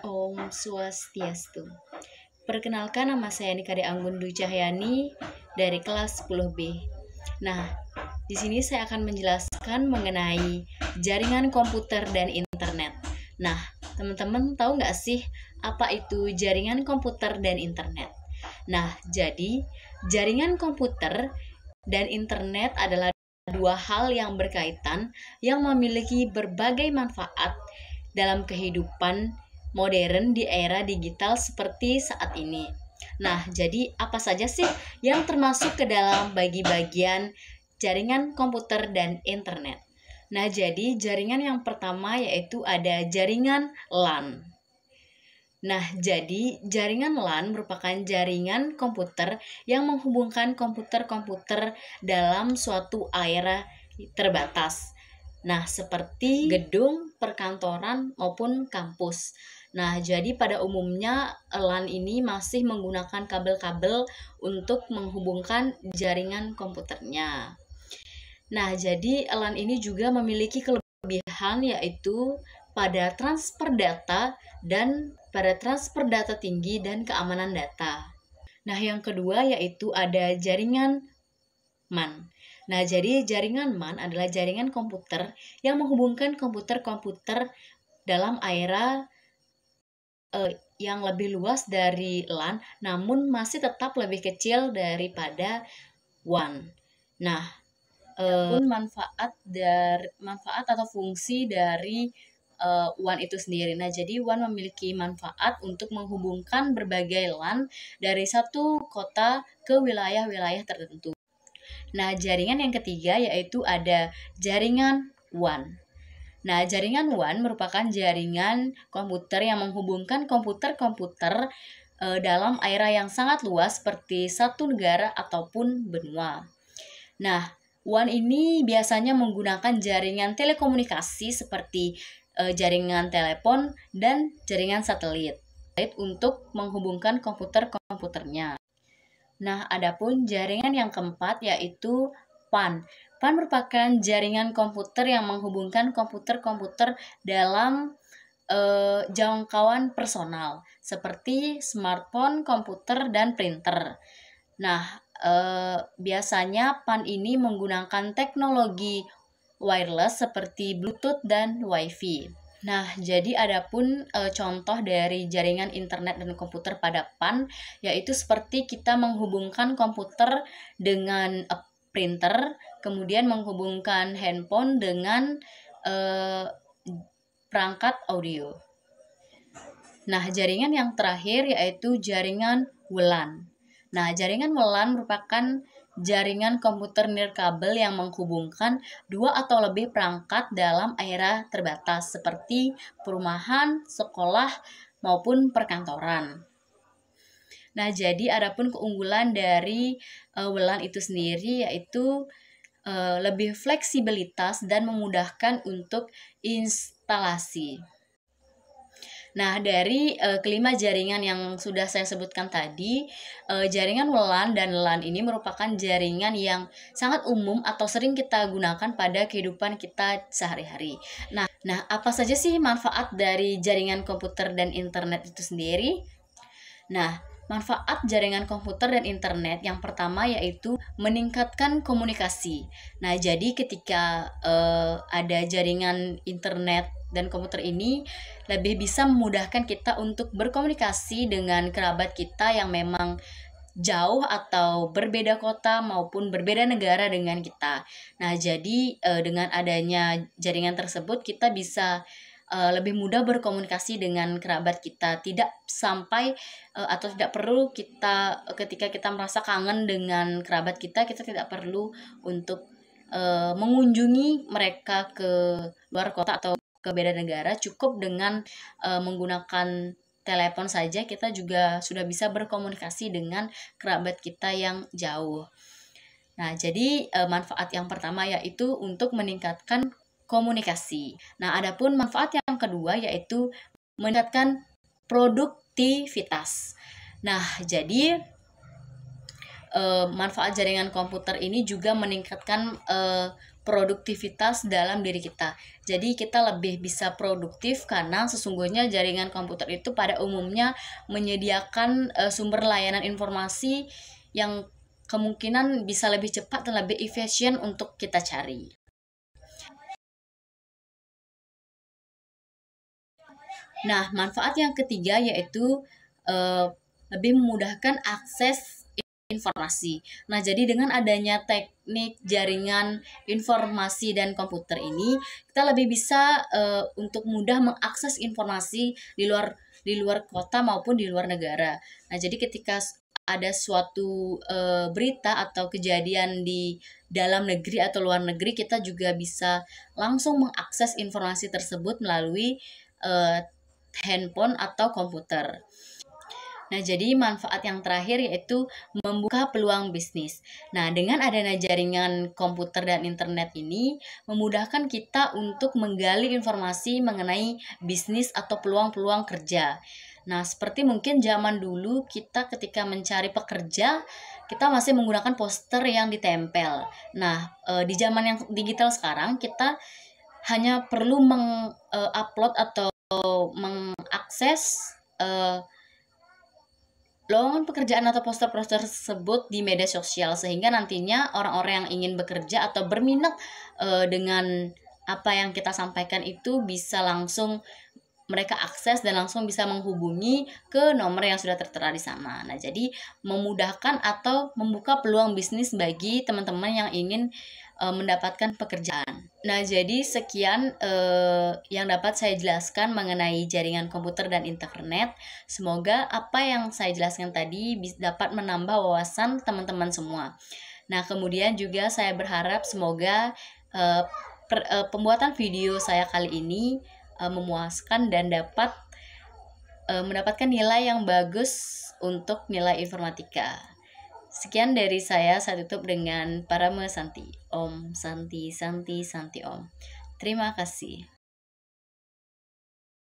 Om Swastiastu. Perkenalkan, nama saya Nikade Anggun Dwi Cahyani dari kelas 10B. Nah, di sini saya akan menjelaskan mengenai jaringan komputer dan internet. Nah, teman-teman tahu nggak sih apa itu jaringan komputer dan internet? Nah, jadi jaringan komputer dan internet adalah dua hal yang berkaitan yang memiliki berbagai manfaat dalam kehidupan modern di era digital seperti saat ini. Nah, jadi apa saja sih yang termasuk ke dalam bagi-bagian jaringan komputer dan internet? Nah, jadi jaringan yang pertama yaitu ada jaringan LAN. Nah, jadi jaringan LAN merupakan jaringan komputer yang menghubungkan komputer-komputer dalam suatu area terbatas. Nah, seperti gedung, perkantoran, maupun kampus. Nah, jadi pada umumnya LAN ini masih menggunakan kabel-kabel untuk menghubungkan jaringan komputernya. Nah, jadi LAN ini juga memiliki kelebihan yaitu pada transfer data tinggi dan keamanan data. Nah, yang kedua yaitu ada jaringan MAN. Nah, jadi jaringan MAN adalah jaringan komputer yang menghubungkan komputer-komputer dalam area yang lebih luas dari LAN, namun masih tetap lebih kecil daripada WAN. Nah, manfaat atau fungsi dari WAN itu sendiri. Nah, jadi WAN memiliki manfaat untuk menghubungkan berbagai LAN dari satu kota ke wilayah-wilayah tertentu. Nah, jaringan yang ketiga yaitu ada jaringan WAN. Nah, jaringan WAN merupakan jaringan komputer yang menghubungkan komputer-komputer dalam area yang sangat luas seperti satu negara ataupun benua. Nah, WAN ini biasanya menggunakan jaringan telekomunikasi seperti jaringan telepon dan jaringan satelit untuk menghubungkan komputer-komputernya. Nah, adapun jaringan yang keempat yaitu PAN. PAN merupakan jaringan komputer yang menghubungkan komputer-komputer dalam jangkauan personal seperti smartphone, komputer, dan printer. Nah, biasanya PAN ini menggunakan teknologi wireless seperti Bluetooth dan Wi-Fi. Nah, jadi adapun contoh dari jaringan internet dan komputer pada PAN yaitu seperti kita menghubungkan komputer dengan printer, kemudian menghubungkan handphone dengan perangkat audio. Nah, jaringan yang terakhir yaitu jaringan WLAN. Nah, jaringan WLAN merupakan jaringan komputer nirkabel yang menghubungkan dua atau lebih perangkat dalam area terbatas seperti perumahan, sekolah, maupun perkantoran. Nah, jadi adapun keunggulan dari WLAN itu sendiri yaitu lebih fleksibilitas dan memudahkan untuk instalasi. Nah, dari kelima jaringan yang sudah saya sebutkan tadi, jaringan WLAN dan LAN ini merupakan jaringan yang sangat umum atau sering kita gunakan pada kehidupan kita sehari-hari. Nah, apa saja sih manfaat dari jaringan komputer dan internet itu sendiri? Nah, manfaat jaringan komputer dan internet yang pertama yaitu meningkatkan komunikasi. Nah, jadi ketika ada jaringan internet dan komputer ini lebih bisa memudahkan kita untuk berkomunikasi dengan kerabat kita yang memang jauh atau berbeda kota maupun berbeda negara dengan kita. Nah, jadi dengan adanya jaringan tersebut kita bisa lebih mudah berkomunikasi dengan kerabat kita, tidak sampai atau tidak perlu kita ketika kita merasa kangen dengan kerabat kita tidak perlu untuk mengunjungi mereka ke luar kota atau ke beda negara. Cukup dengan menggunakan telepon saja kita juga sudah bisa berkomunikasi dengan kerabat kita yang jauh. Nah, jadi manfaat yang pertama yaitu untuk meningkatkan komunikasi. Nah, adapun manfaat yang kedua yaitu meningkatkan produktivitas. Nah, jadi manfaat jaringan komputer ini juga meningkatkan produktivitas dalam diri kita. Jadi kita lebih bisa produktif karena sesungguhnya jaringan komputer itu pada umumnya menyediakan sumber layanan informasi yang kemungkinan bisa lebih cepat dan lebih efisien untuk kita cari. Nah, manfaat yang ketiga yaitu lebih memudahkan akses informasi. Nah, jadi dengan adanya teknik jaringan informasi dan komputer ini, kita lebih bisa untuk mudah mengakses informasi di luar kota maupun di luar negara. Nah, jadi ketika ada suatu berita atau kejadian di dalam negeri atau luar negeri, kita juga bisa langsung mengakses informasi tersebut melalui handphone atau komputer. Nah, jadi manfaat yang terakhir yaitu membuka peluang bisnis. Nah, dengan adanya jaringan komputer dan internet ini memudahkan kita untuk menggali informasi mengenai bisnis atau peluang-peluang kerja. Nah, seperti mungkin zaman dulu kita ketika mencari pekerja, kita masih menggunakan poster yang ditempel. Nah, di zaman yang digital sekarang kita hanya perlu mengupload atau mengakses lowongan pekerjaan atau poster-poster tersebut di media sosial, sehingga nantinya orang-orang yang ingin bekerja atau berminat dengan apa yang kita sampaikan itu bisa langsung mereka akses dan langsung bisa menghubungi ke nomor yang sudah tertera di sana. Nah, jadi memudahkan atau membuka peluang bisnis bagi teman-teman yang ingin mendapatkan pekerjaan. Nah, jadi sekian yang dapat saya jelaskan mengenai jaringan komputer dan internet. Semoga apa yang saya jelaskan tadi dapat menambah wawasan teman-teman semua. Nah, kemudian juga saya berharap semoga pembuatan video saya kali ini memuaskan dan dapat mendapatkan nilai yang bagus untuk nilai informatika. Sekian dari saya tutup dengan Parama Santi. Om Santi Santi Santi Om. Terima kasih.